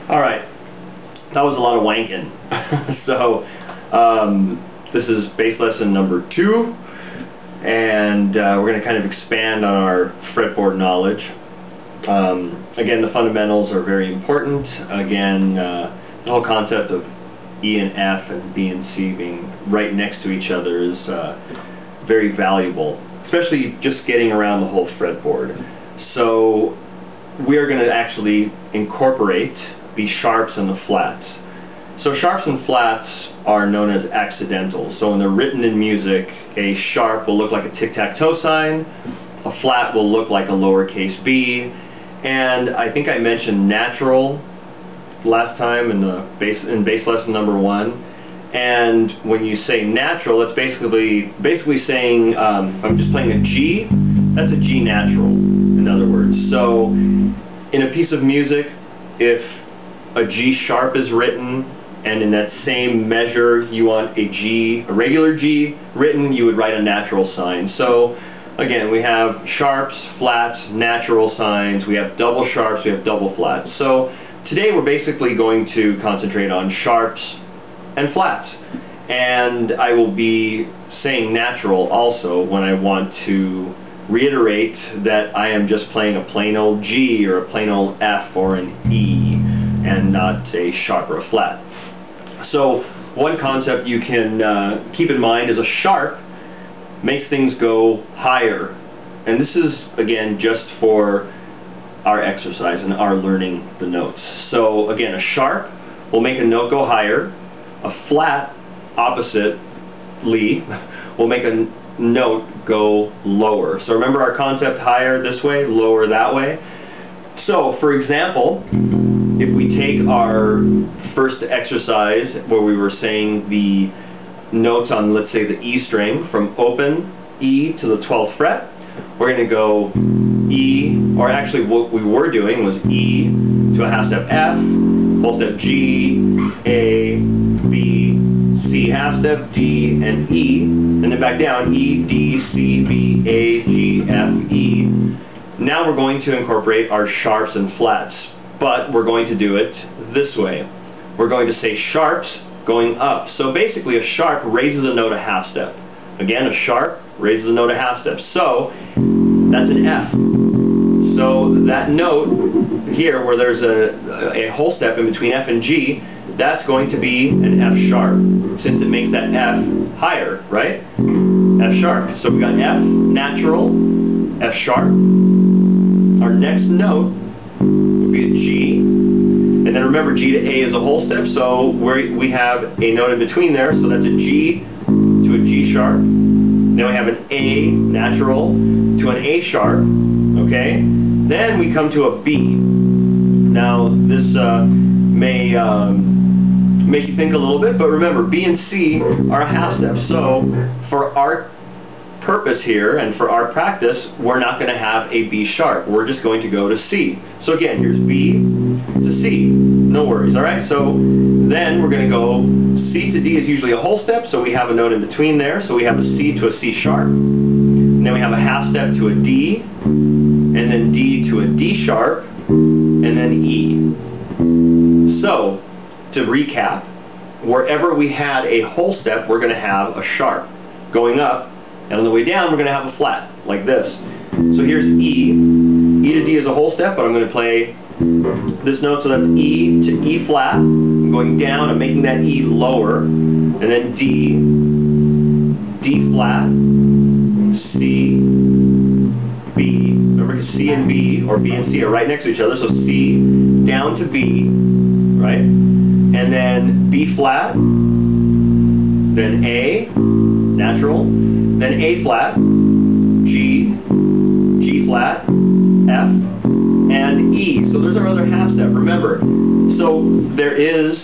Alright, that was a lot of wanking. So, this is bass lesson number 2, and we're going to kind of expand on our fretboard knowledge. Again, the fundamentals are very important. Again, the whole concept of E and F and B and C being right next to each other is very valuable, especially just getting around the whole fretboard. So, we are going to actually incorporate the sharps and the flats. So sharps and flats are known as accidentals. So when they're written in music, a sharp will look like a tic-tac-toe sign, a flat will look like a lowercase b, and I think I mentioned natural last time in bass lesson number 1. And when you say natural, it's basically saying I'm just playing a G. That's a G natural, in other words. So in a piece of music, if a G sharp is written, and in that same measure you want a regular G written, you would write a natural sign. So again, we have sharps, flats, natural signs, we have double sharps, we have double flats. So today we're basically going to concentrate on sharps and flats. And I will be saying natural also when I want to reiterate that I am just playing a plain old G or a plain old F or an E, and not a sharp or a flat. So one concept you can keep in mind is a sharp makes things go higher. And this is, again, just for our exercise and our learning the notes. So again, a sharp will make a note go higher. A flat, oppositely, will make a note go lower. So remember our concept: higher this way, lower that way. So for example, if we take our first exercise where we were saying the notes on, let's say, the E string from open E to the 12th fret, we're going to go E, or actually what we were doing was E to a half step F, full step G, A, B, C, half step D, and E, and then back down E, D, C, B, A, G, F, E. Now we're going to incorporate our sharps and flats, but we're going to do it this way. We're going to say sharps going up. So basically a sharp raises a note a half step. Again, a sharp raises a note a half step. So that's an F. So that note here where there's a whole step in between F and G, that's going to be an F sharp, since it makes that F higher, right? F sharp. So we got F natural, F sharp. Our next note would be a G, and then remember G to A is a whole step, so we have a note in between there, so that's a G to a G sharp. Then we have an A natural to an A sharp, okay? Then we come to a B. Now this may make you think a little bit, but remember B and C are a half step, so for our purpose here and for our practice, we're not going to have a B sharp. We're just going to go to C. So again, here's B to C. no worries. All right, so then we're going to go C to D is usually a whole step, so we have a note in between there. So we have a C to a C sharp, and then we have a half step to a D, and then D to a D sharp, and then E. So, to recap, wherever we had a whole step, we're going to have a sharp going up, and on the way down, we're going to have a flat, like this. So here's E. E to D is a whole step, but I'm going to play this note, so that's E to E flat. I'm going down, I'm making that E lower, and then D, D flat, C, B. Remember, C and B, or B and C are right next to each other, so C down to B, right? And then B flat, then A, natural, then A flat, G, G flat, F, and E. So there's our other half step, remember. So there is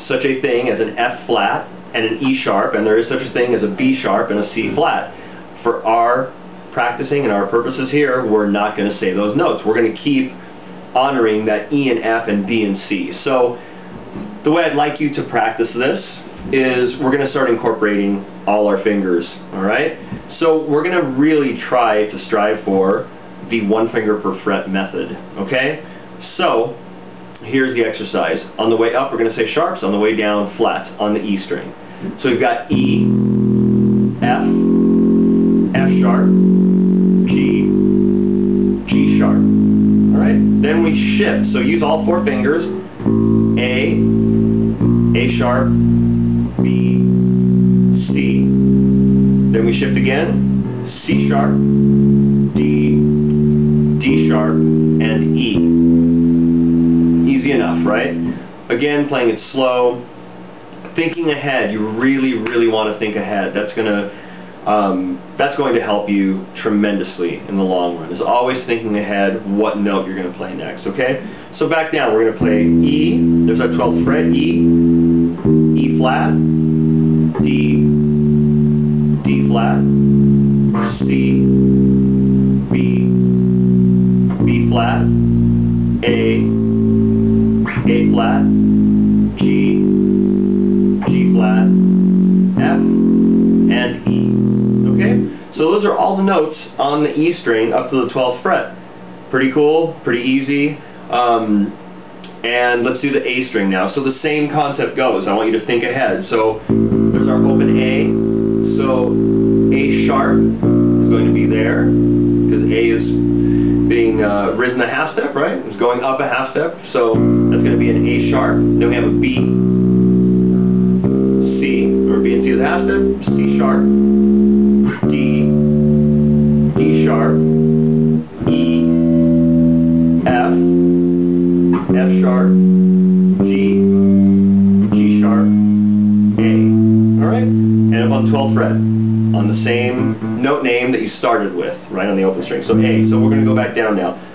such a thing as an F flat and an E sharp, and there is such a thing as a B sharp and a C flat. For our practicing and our purposes here, we're not going to say those notes. We're going to keep honoring that E and F and B and C. So the way I'd like you to practice this is we're going to start incorporating all our fingers, all right? So we're going to really try to strive for the 1 finger per fret method, okay? So here's the exercise. On the way up, we're going to say sharps. On the way down, flats on the E string. So we've got E, F, F sharp, G, G sharp. All right? Then we shift. So use all 4 fingers. A sharp, B, C. Then we shift again. C sharp, D, D sharp, and E. Easy enough, right? Again, playing it slow. Thinking ahead. You really, really want to think ahead. That's going to help you tremendously in the long run. Is always thinking ahead what note you're going to play next, okay? So back down, we're going to play E, there's our 12th fret, E, E flat, D, D flat, C, B, B flat, A flat, G, G flat, F, and E. Okay? So those are all the notes on the E string up to the 12th fret. Pretty cool, pretty easy. And let's do the A string now. So the same concept goes. I want you to think ahead. So there's our open A. So A sharp is going to be there because A is being risen a half step, right? It's going up a half step. So that's going to be an A sharp. Then we have a B, C, or B and C is a half step. C sharp, D, D sharp, E, F, F sharp, G, G sharp, A. Alright? And up on the 12th fret, on the same note name that you started with, right on the open string. So A. So we're going to go back down now.